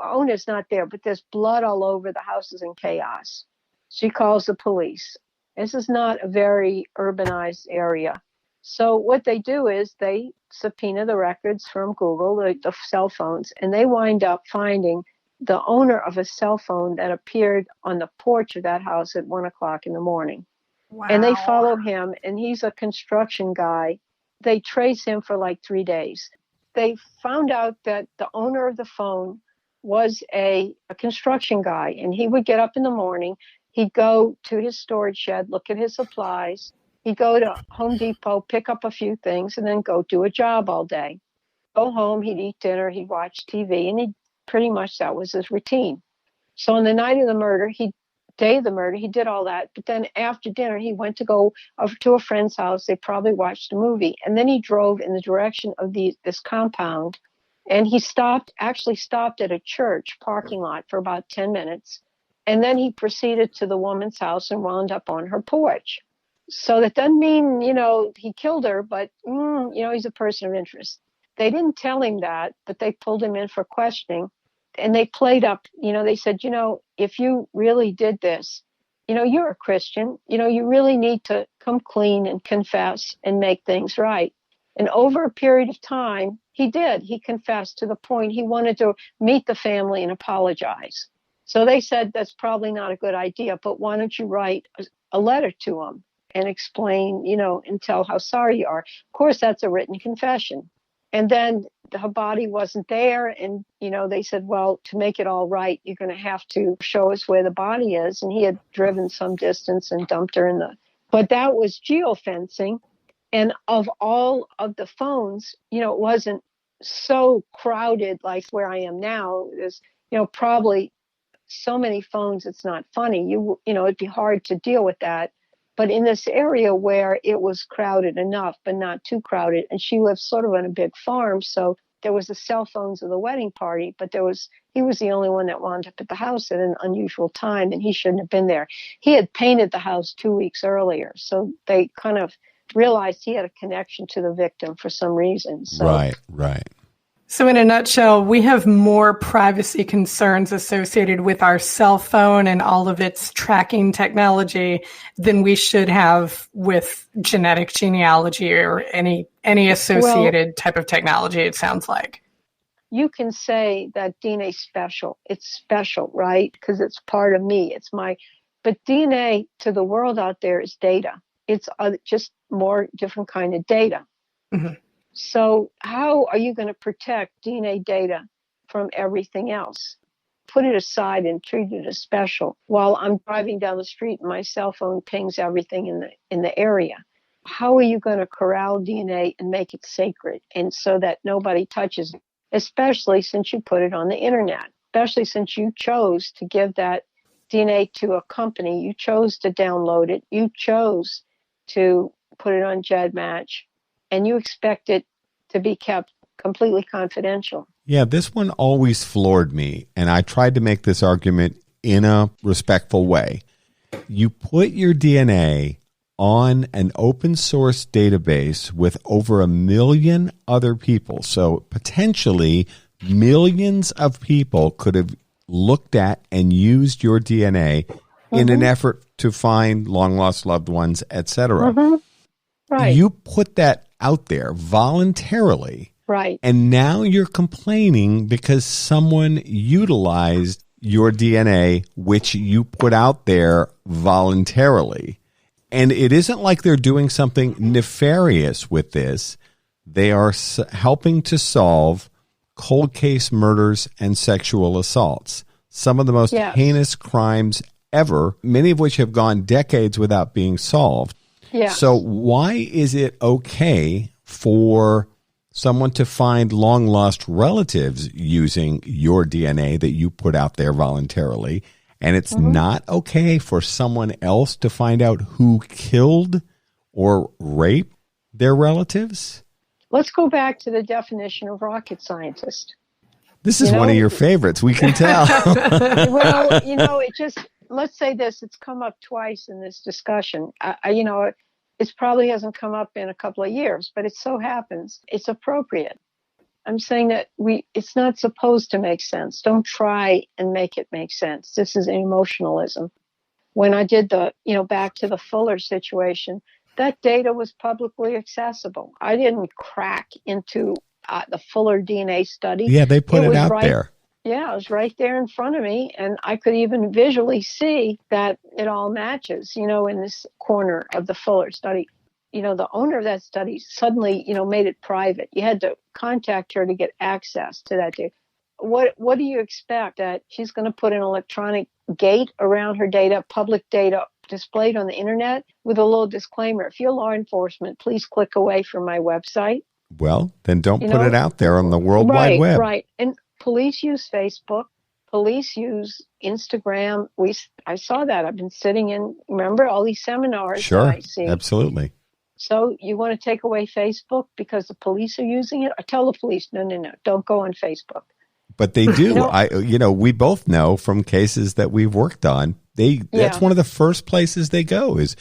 owner's not there, but there's blood all over. The house is in chaos. She calls the police. This is not a very urbanized area. So what they do is they subpoena the records from Google, the cell phones, and they wind up finding the owner of a cell phone that appeared on the porch of that house at 1 o'clock in the morning. Wow. And they follow him, and he's a construction guy. They trace him for like 3 days. They found out that the owner of the phone was a construction guy, and he would get up in the morning. He'd go to his storage shed, look at his supplies. He'd go to Home Depot, pick up a few things, and then go do a job all day. Go home, he'd eat dinner, he'd watch TV, and pretty much that was his routine. So on the night of the murder, day of the murder, he did all that. But then after dinner, he went to go to a friend's house. They probably watched a movie. And then he drove in the direction of this compound. And he actually stopped at a church parking lot for about 10 minutes. And then he proceeded to the woman's house and wound up on her porch. So that doesn't mean, he killed her, but, he's a person of interest. They didn't tell him that, but they pulled him in for questioning. And they played up, they said, if you really did this, you're a Christian, you really need to come clean and confess and make things right. And over a period of time, he did. He confessed to the point he wanted to meet the family and apologize. So they said, that's probably not a good idea, but why don't you write a letter to him and explain, and tell how sorry you are. Of course, that's a written confession. And then her body wasn't there. And, they said, well, to make it all right, you're going to have to show us where the body is. And he had driven some distance and dumped her but that was geofencing. And of all of the phones, it wasn't so crowded like where I am now. There's, probably so many phones, it's not funny. It'd be hard to deal with that. But in this area where it was crowded enough, but not too crowded, and she lived sort of on a big farm, so there was the cell phones of the wedding party, but he was the only one that wound up at the house at an unusual time, and he shouldn't have been there. He had painted the house 2 weeks earlier, so they kind of realized he had a connection to the victim for some reason. So, Right. So in a nutshell, we have more privacy concerns associated with our cell phone and all of its tracking technology than we should have with genetic genealogy or any associated type of technology, it sounds like. You can say that DNA is special. It's special, right? Because it's part of me. But DNA to the world out there is data. It's just more different kind of data. Mm-hmm. So how are you going to protect DNA data from everything else? Put it aside and treat it as special. While I'm driving down the street and my cell phone pings everything in the area. How are you going to corral DNA and make it sacred and so that nobody touches it? Especially since you put it on the internet, especially since you chose to give that DNA to a company. You chose to download it. You chose to put it on GEDmatch, and you expect it to be kept completely confidential. Yeah, this one always floored me, and I tried to make this argument in a respectful way. You put your DNA on an open source database with over 1 million other people. So potentially millions of people could have looked at and used your DNA in an effort to find long lost loved ones, etc. Right. You put that out there voluntarily. Right. And now you're complaining because someone utilized your DNA, which you put out there voluntarily. And it isn't like they're doing something nefarious with this. They are helping to solve cold case murders and sexual assaults, some of the most heinous crimes ever, many of which have gone decades without being solved. Yeah. So why is it okay for someone to find long-lost relatives using your DNA that you put out there voluntarily, and it's not okay for someone else to find out who killed or raped their relatives? Let's go back to the definition of rocket scientist. This is one of your favorites, we can tell. Well, let's say this, it's come up twice in this discussion. It probably hasn't come up in a couple of years, but it so happens it's appropriate. I'm saying that it's not supposed to make sense. Don't try and make it make sense. This is emotionalism. When I did back to the Fuller situation, that data was publicly accessible. I didn't crack into the Fuller DNA study. Yeah, they put it out there. Yeah, it was right there in front of me, and I could even visually see that it all matches, in this corner of the Fuller study. The owner of that study suddenly, made it private. You had to contact her to get access to that data. What do you expect? That she's going to put an electronic gate around her data, public data displayed on the internet with a little disclaimer? If you're law enforcement, please click away from my website. Well, then don't put it out there on the World Wide Web. Right. And police use Facebook. Police use Instagram. I saw that. I've been sitting in, remember, all these seminars. Sure, that I see. Absolutely. So you want to take away Facebook because the police are using it? I tell the police, no, don't go on Facebook. But they do. We both know from cases that we've worked on, that's one of the first places they go is,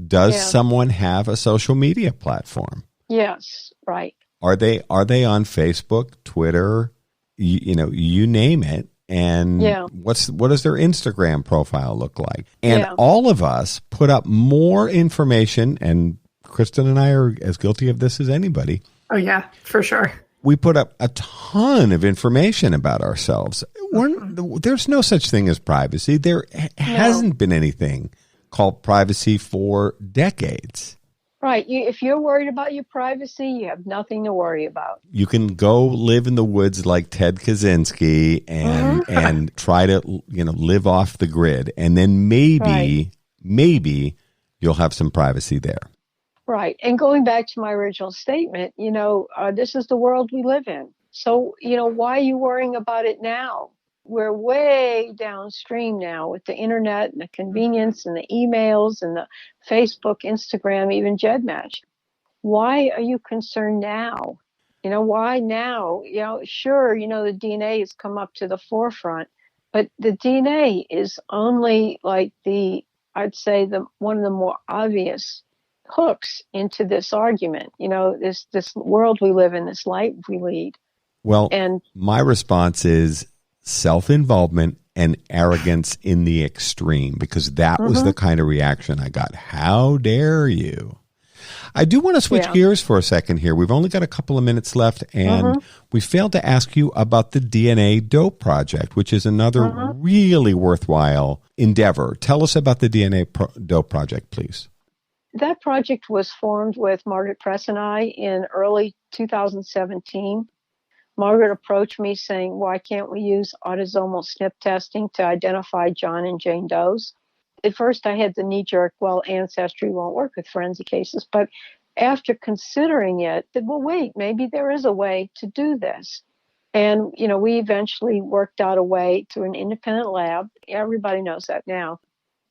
does someone have a social media platform? Yes, right. Are they on Facebook, Twitter, you name it? And what does their Instagram profile look like? And all of us put up more information, and Kristin and I are as guilty of this as anybody. Oh, yeah, for sure. We put up a ton of information about ourselves. There's no such thing as privacy. There hasn't been anything called privacy for decades. Right. If you're worried about your privacy, you have nothing to worry about. You can go live in the woods like Ted Kaczynski and try to live off the grid, and then maybe you'll have some privacy there. Right. And going back to my original statement, this is the world we live in. So, why are you worrying about it now? we're way downstream now with the internet and the convenience and the emails and the Facebook, Instagram, even GEDmatch. Why are you concerned now? Why now? Sure, the DNA has come up to the forefront, but the DNA is only like I'd say one of the more obvious hooks into this argument. This world we live in, this life we lead. Well, and my response is self-involvement and arrogance in the extreme, because that was the kind of reaction I got. How dare you? I do want to switch gears for a second here. We've only got a couple of minutes left, and we failed to ask you about the DNA Dope Project, which is another really worthwhile endeavor. Tell us about the DNA Dope Project, please. That project was formed with Margaret Press and I in early 2017. Margaret approached me saying, why can't we use autosomal SNP testing to identify John and Jane Does? At first, I had the knee-jerk, well, Ancestry won't work with forensic cases. But after considering it, I said, well, wait, maybe there is a way to do this. And, we eventually worked out a way through an independent lab. Everybody knows that now.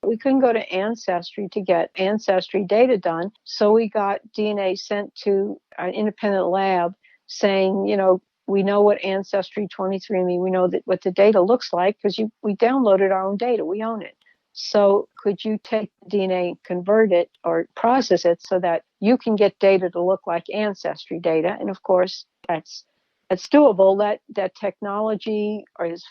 We couldn't go to Ancestry to get Ancestry data done. So we got DNA sent to an independent lab saying, we know what Ancestry 23andMe, we know what the data looks like because we downloaded our own data. We own it. So could you take the DNA and convert it or process it so that you can get data to look like Ancestry data? And of course, that's doable. That technology is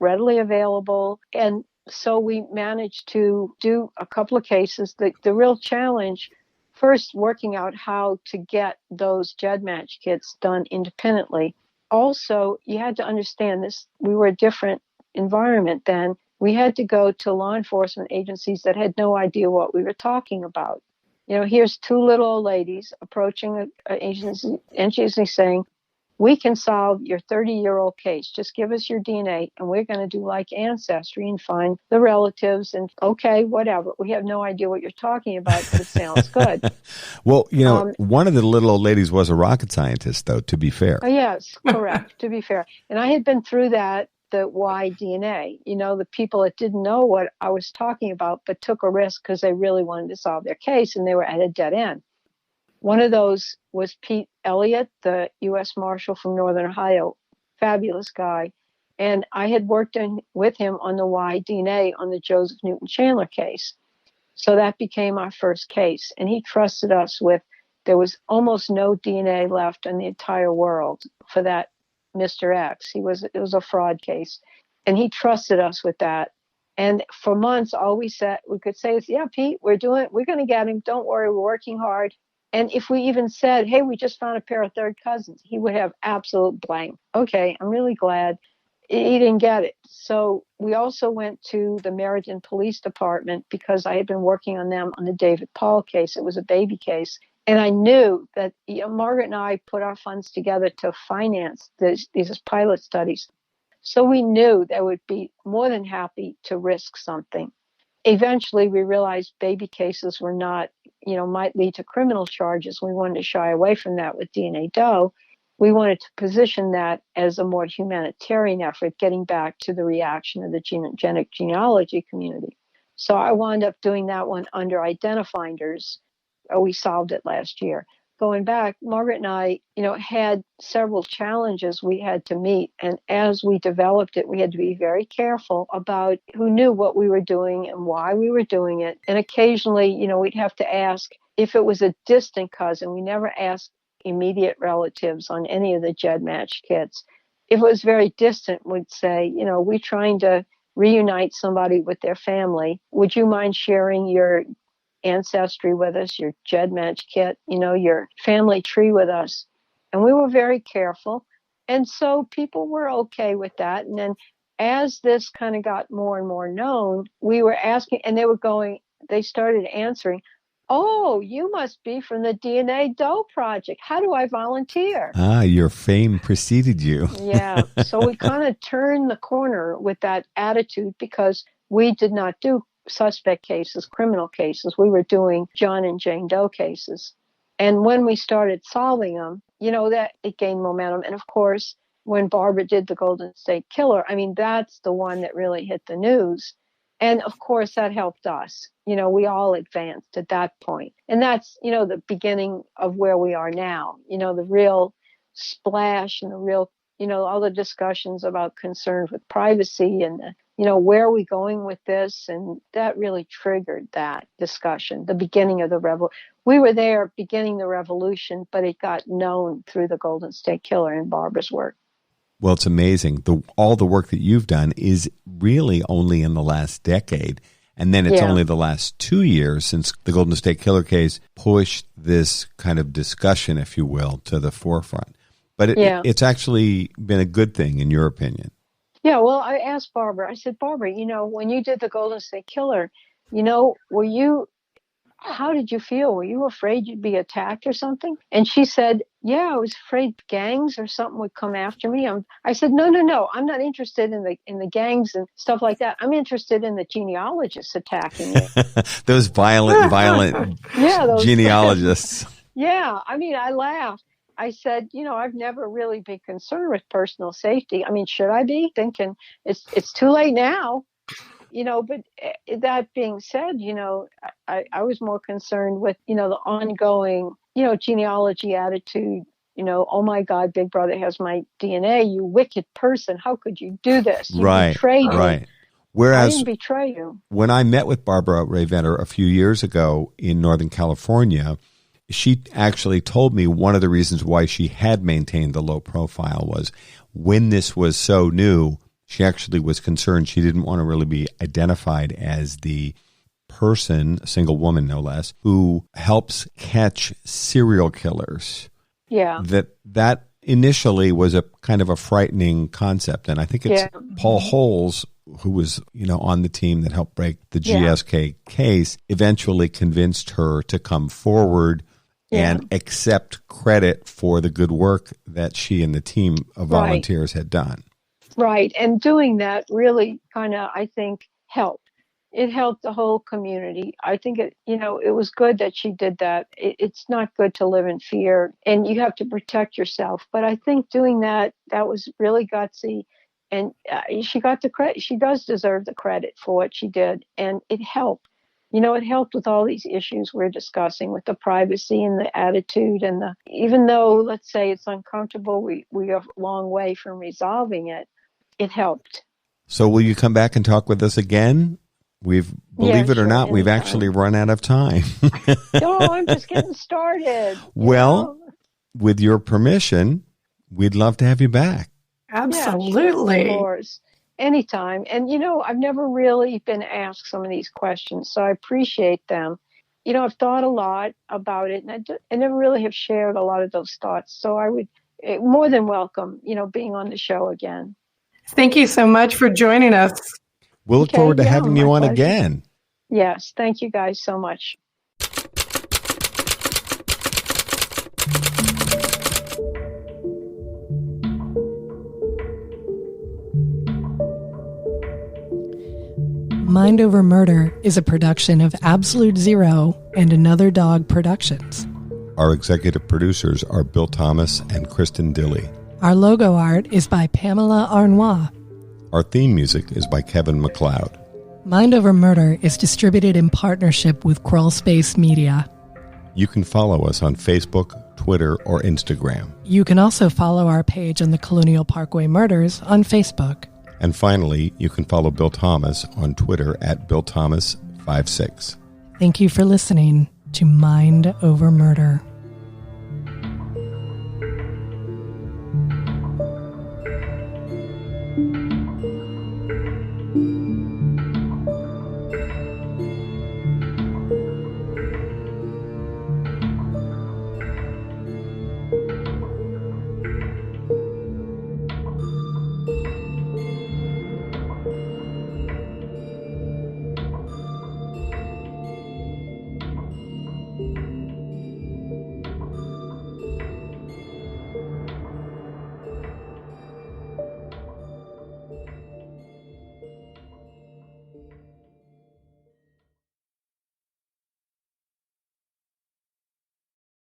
readily available. And so we managed to do a couple of cases. The real challenge, first, working out how to get those GEDmatch kits done independently. Also, you had to understand this. We were a different environment then. We had to go to law enforcement agencies that had no idea what we were talking about. Here's two little old ladies approaching an agency saying, we can solve your 30-year-old case. Just give us your DNA, and we're going to do like Ancestry and find the relatives. And okay, whatever. We have no idea what you're talking about, but it sounds good. Well, one of the little old ladies was a rocket scientist, though, to be fair. Yes, correct, to be fair. And I had been through that, the Y DNA, the people that didn't know what I was talking about, but took a risk because they really wanted to solve their case, and they were at a dead end. One of those was Pete Elliott, the U.S. Marshal from Northern Ohio, fabulous guy. And I had worked with him on the Y DNA on the Joseph Newton Chandler case. So that became our first case. And he trusted us there was almost no DNA left in the entire world for that Mr. X. It was a fraud case. And he trusted us with that. And for months, all we could say is, yeah, Pete, we're going to get him. Don't worry, we're working hard. And if we even said, hey, we just found a pair of third cousins, he would have absolute blank. Okay, I'm really glad he didn't get it. So we also went to the Meriden Police Department because I had been working on them on the David Paul case. It was a baby case. And I knew that Margaret and I put our funds together to finance these pilot studies. So we knew they would be more than happy to risk something. Eventually, we realized baby cases were not, might lead to criminal charges. We wanted to shy away from that with DNA Doe. We wanted to position that as a more humanitarian effort, getting back to the reaction of the genealogy community. So I wound up doing that one under Identifinders. We solved it last year. Going back, Margaret and I, had several challenges we had to meet. And as we developed it, we had to be very careful about who knew what we were doing and why we were doing it. And occasionally, we'd have to ask if it was a distant cousin. We never asked immediate relatives on any of the GEDmatch kits. If it was very distant, we'd say, we're trying to reunite somebody with their family. Would you mind sharing your Ancestry with us, your GEDmatch kit, your family tree with us? And we were very careful. And so people were okay with that. And then as this kind of got more and more known, we were asking, and they started answering, oh, you must be from the DNA Doe Project. How do I volunteer? Your fame preceded you. Yeah. So we kind of turned the corner with that attitude because we did not do suspect cases, criminal cases. We were doing John and Jane Doe cases. And when we started solving them, that it gained momentum. And of course, when Barbara did the Golden State Killer, I mean, that's the one that really hit the news. And of course, that helped us. We all advanced at that point. And that's, the beginning of where we are now, the real splash and the real, all the discussions about concerns with privacy and, where are we going with this? And that really triggered that discussion, the beginning of the revolution. We were there beginning the revolution, but it got known through the Golden State Killer and Barbara's work. Well, it's amazing. All the work that you've done is really only in the last decade. And then it's only the last 2 years since the Golden State Killer case pushed this kind of discussion, if you will, to the forefront. But it's actually been a good thing, in your opinion. Yeah, well, I asked Barbara, I said, Barbara, when you did the Golden State Killer, how did you feel? Were you afraid you'd be attacked or something? And she said, yeah, I was afraid gangs or something would come after me. I said, no, I'm not interested in the gangs and stuff like that. I'm interested in the genealogists attacking me. Those violent those genealogists. Yeah, I mean, I laughed. I said, I've never really been concerned with personal safety. I mean, should I be? Thinking it's too late now. But that being said, I was more concerned with, the ongoing, genealogy attitude, oh my God, Big Brother has my DNA, you wicked person. How could you do this? You betrayed me. Right. Whereas I didn't betray you. When I met with Barbara Rae-Venter a few years ago in Northern California, she actually told me one of the reasons why she had maintained the low profile was when this was so new, she actually was concerned. She didn't want to really be identified as the person, a single woman no less, who helps catch serial killers. Yeah. That initially was a kind of a frightening concept. And I think it's Paul Holes, who was, on the team that helped break the GSK case, eventually convinced her to come forward and accept credit for the good work that she and the team of volunteers had done. Right. And doing that really kind of, I think, helped. It helped the whole community. I think it was good that she did that. It's not good to live in fear and you have to protect yourself. But I think doing that was really gutsy. And she got the credit. She does deserve the credit for what she did. And it helped. It helped with all these issues we're discussing with the privacy and the attitude and even though, let's say it's uncomfortable, we are a long way from resolving it. It helped. So will you come back and talk with us again? Believe it or not, we've actually run out of time. No, I'm just getting started. Well, with your permission, we'd love to have you back. Absolutely. Yeah, sure, of course. Anytime. And, I've never really been asked some of these questions, so I appreciate them. I've thought a lot about it, and I never really have shared a lot of those thoughts. So I would more than welcome, being on the show again. Thank you so much for joining us. We'll look forward to having you on again. Yes. Thank you guys so much. Mind Over Murder is a production of Absolute Zero and Another Dog Productions. Our executive producers are Bill Thomas and Kristin Dilley. Our logo art is by Pamela Arnois. Our theme music is by Kevin MacLeod. Mind Over Murder is distributed in partnership with Crawl Space Media. You can follow us on Facebook, Twitter, or Instagram. You can also follow our page on the Colonial Parkway Murders on Facebook. And finally, you can follow Bill Thomas on Twitter at BillThomas56. Thank you for listening to Mind Over Murder.